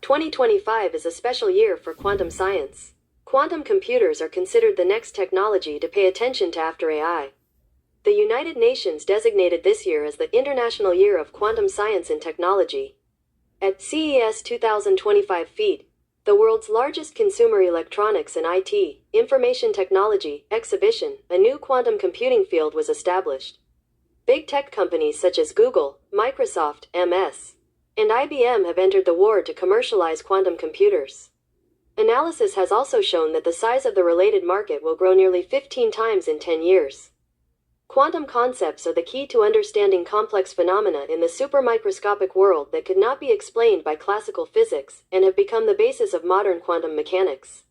2025 is a special year for quantum science. Quantum computers are considered the next technology to pay attention to after AI. The United Nations designated this year as the International Year of Quantum Science and Technology. At CES 2025 FEED, the world's largest consumer electronics and IT, information technology, exhibition, a new quantum computing field was established. Big tech companies such as Google, Microsoft, MS, and IBM have entered the war to commercialize quantum computers. Analysis has also shown that the size of the related market will grow nearly 15 times in 10 years. Quantum concepts are the key to understanding complex phenomena in the supermicroscopic world that could not be explained by classical physics, and have become the basis of modern quantum mechanics.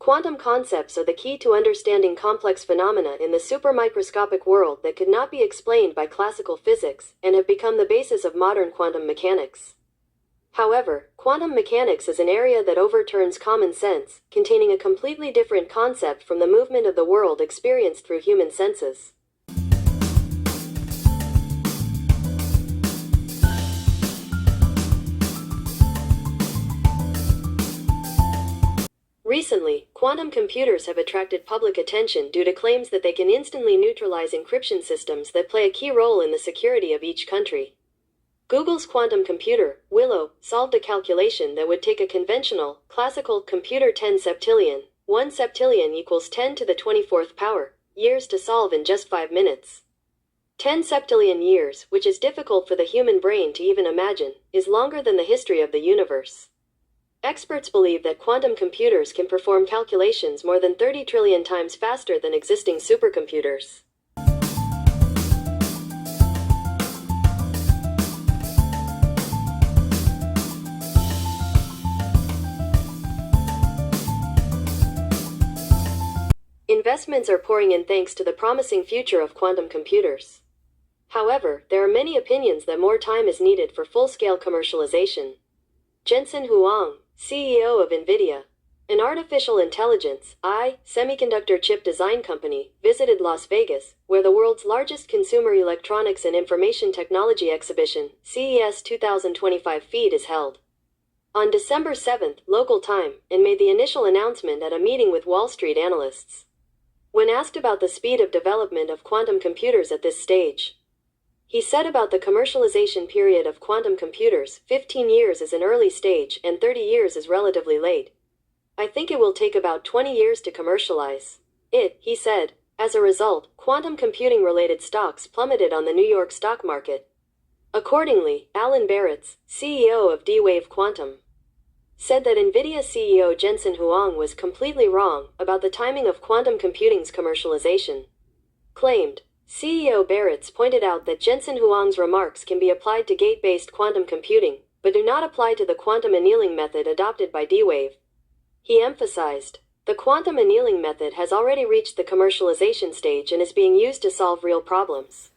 Quantum concepts are the key to understanding complex phenomena in the supermicroscopic world that could not be explained by classical physics, and have become the basis of modern quantum mechanics. However, quantum mechanics is an area that overturns common sense, containing a completely different concept from the movement of the world experienced through human senses. Recently, quantum computers have attracted public attention due to claims that they can instantly neutralize encryption systems that play a key role in the security of each country. Google's quantum computer, Willow, solved a calculation that would take a conventional, classical computer 10 septillion, 1 septillion equals 10 to the 24th power, years to solve in just 5 minutes. 10 septillion years, which is difficult for the human brain to even imagine, is longer than the history of the universe. Experts believe that quantum computers can perform calculations more than 30 trillion times faster than existing supercomputers. Investments are pouring in thanks to the promising future of quantum computers. However, there are many opinions that more time is needed for full-scale commercialization. Jensen Huang, CEO of NVIDIA, an artificial intelligence semiconductor chip design company, visited Las Vegas, where the world's largest consumer electronics and information technology exhibition, CES 2025 FEED, is held. On December 7th, local time, and made the initial announcement at a meeting with Wall Street analysts. When asked about the speed of development of quantum computers at this stage, he said about the commercialization period of quantum computers, 15 years is an early stage and 30 years is relatively late. I think it will take about 20 years to commercialize it, he said. As a result, quantum computing-related stocks plummeted on the New York stock market. Accordingly, Alan Baratz, CEO of D-Wave Quantum, said that NVIDIA CEO Jensen Huang was completely wrong about the timing of quantum computing's commercialization. Claimed, CEO Baratz pointed out that Jensen Huang's remarks can be applied to gate-based quantum computing, but do not apply to the quantum annealing method adopted by D-Wave. He emphasized, the quantum annealing method has already reached the commercialization stage and is being used to solve real problems.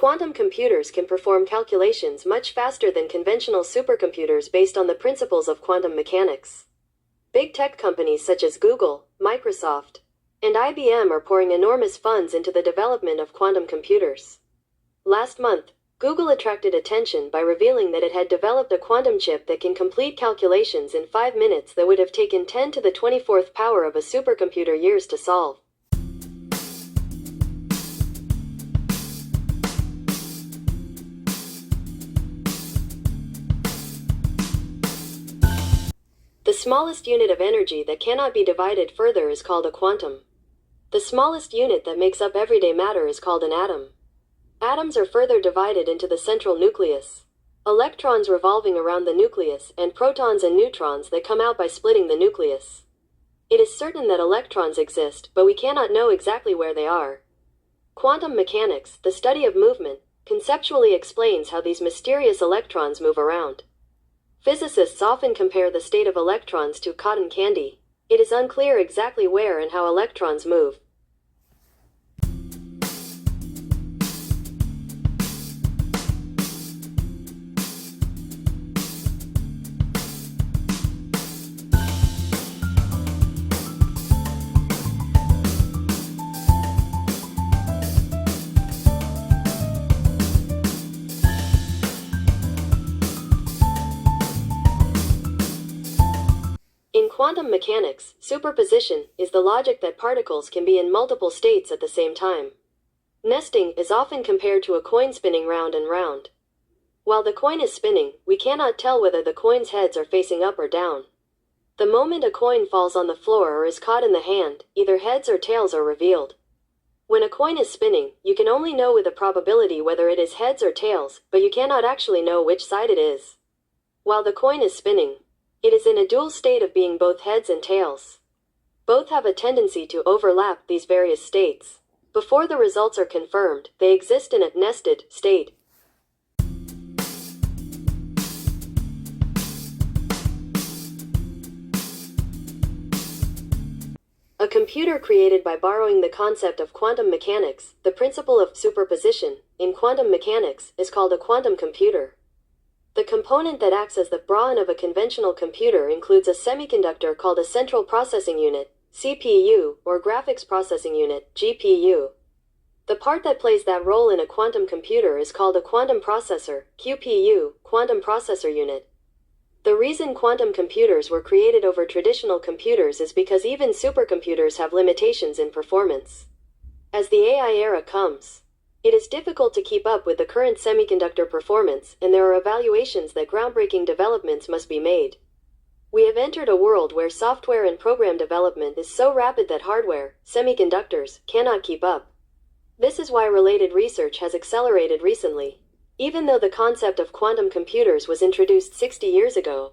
Quantum computers can perform calculations much faster than conventional supercomputers based on the principles of quantum mechanics. Big tech companies such as Google, Microsoft, and IBM are pouring enormous funds into the development of quantum computers. Last month, Google attracted attention by revealing that it had developed a quantum chip that can complete calculations in 5 minutes that would have taken 10 to the 24th power of a supercomputer years to solve. The smallest unit of energy that cannot be divided further is called a quantum. The smallest unit that makes up everyday matter is called an atom. Atoms are further divided into the central nucleus, electrons revolving around the nucleus, and protons and neutrons that come out by splitting the nucleus. It is certain that electrons exist, but we cannot know exactly where they are. Quantum mechanics, the study of movement, conceptually explains how these mysterious electrons move around. Physicists often compare the state of electrons to cotton candy. It is unclear exactly where and how electrons move. quantum mechanics, superposition is the logic that particles can be in multiple states at the same time. Nesting is often compared to a coin spinning round and round. While the coin is spinning, we cannot tell whether the coin's heads are facing up or down. The moment a coin falls on the floor or is caught in the hand, either heads or tails are revealed. When a coin is spinning, you can only know with a probability whether it is heads or tails, but you cannot actually know which side it is. While the coin is spinning, it is in a dual state of being both heads and tails. Both have a tendency to overlap these various states. Before the results are confirmed, they exist in a nested state. A computer created by borrowing the concept of quantum mechanics, the principle of superposition, in quantum mechanics, is called a quantum computer. The component that acts as the brain of a conventional computer includes a semiconductor called a central processing unit, CPU, or graphics processing unit, GPU. The part that plays that role in a quantum computer is called a quantum processor, QPU, quantum processor unit. The reason quantum computers were created over traditional computers is because even supercomputers have limitations in performance. As the AI era comes, it is difficult to keep up with the current semiconductor performance, and there are evaluations that groundbreaking developments must be made. We have entered a world where software and program development is so rapid that hardware, semiconductors, cannot keep up. This is why related research has accelerated recently, even though the concept of quantum computers was introduced 60 years ago.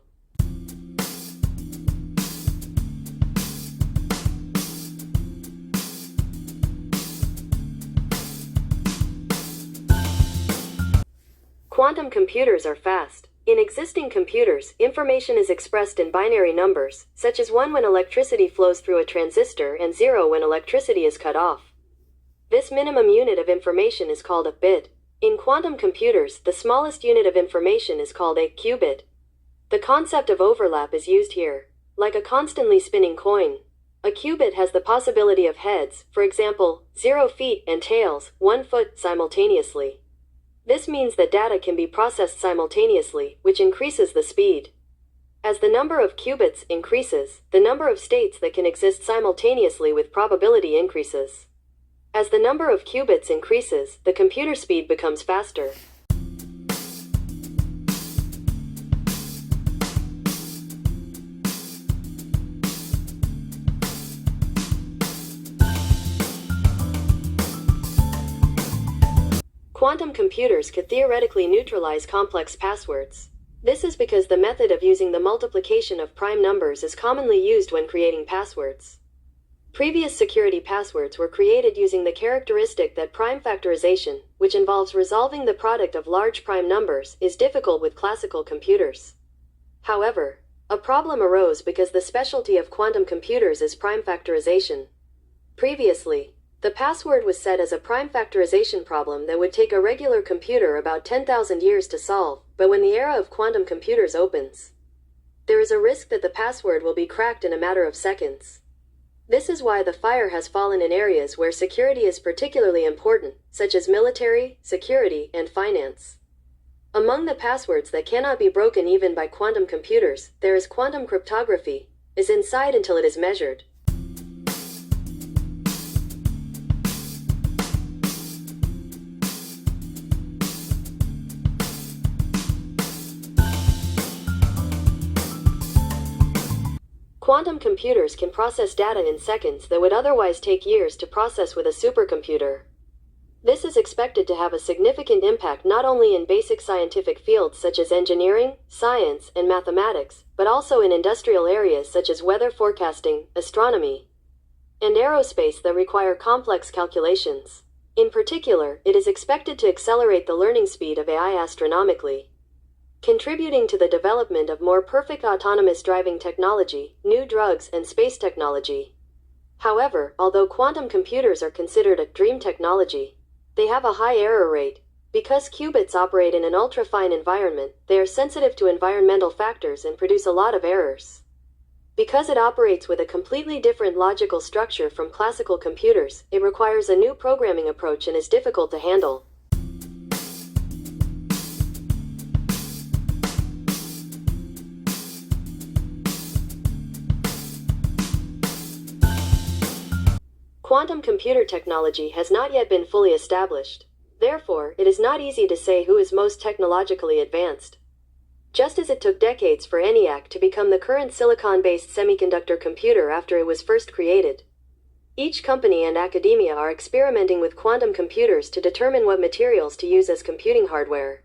Quantum computers are fast. In existing computers, information is expressed in binary numbers, such as 1 when electricity flows through a transistor and 0 when electricity is cut off. This minimum unit of information is called a bit. In quantum computers, the smallest unit of information is called a qubit. The concept of overlap is used here. Like a constantly spinning coin, a qubit has the possibility of heads, for example, 0 feet, and tails, 1 foot, simultaneously. This means that data can be processed simultaneously, which increases the speed. As the number of qubits increases, the number of states that can exist simultaneously with probability increases. As the number of qubits increases, the computer speed becomes faster. Quantum computers could theoretically neutralize complex passwords. This is because the method of using the multiplication of prime numbers is commonly used when creating passwords. Previous security passwords were created using the characteristic that prime factorization, which involves resolving the product of large prime numbers, is difficult with classical computers. However, a problem arose because the specialty of quantum computers is prime factorization. Previously, the password was set as a prime factorization problem that would take a regular computer about 10,000 years to solve, but when the era of quantum computers opens, there is a risk that the password will be cracked in a matter of seconds. This is why the fire has fallen in areas where security is particularly important, such as military, security, and finance. Among the passwords that cannot be broken even by quantum computers, there is quantum cryptography, is inside until it is measured. Quantum computers can process data in seconds that would otherwise take years to process with a supercomputer. This is expected to have a significant impact not only in basic scientific fields such as engineering, science, and mathematics, but also in industrial areas such as weather forecasting, astronomy, and aerospace that require complex calculations. In particular, it is expected to accelerate the learning speed of AI astronomically, contributing to the development of more perfect autonomous driving technology, new drugs, and space technology. However, although quantum computers are considered a dream technology, they have a high error rate. Because qubits operate in an ultra-fine environment, they are sensitive to environmental factors and produce a lot of errors. Because it operates with a completely different logical structure from classical computers, it requires a new programming approach and is difficult to handle. quantum computer technology has not yet been fully established. Therefore, it is not easy to say who is most technologically advanced. Just as it took decades for ENIAC to become the current silicon-based semiconductor computer after it was first created. Each company and academia are experimenting with quantum computers to determine what materials to use as computing hardware.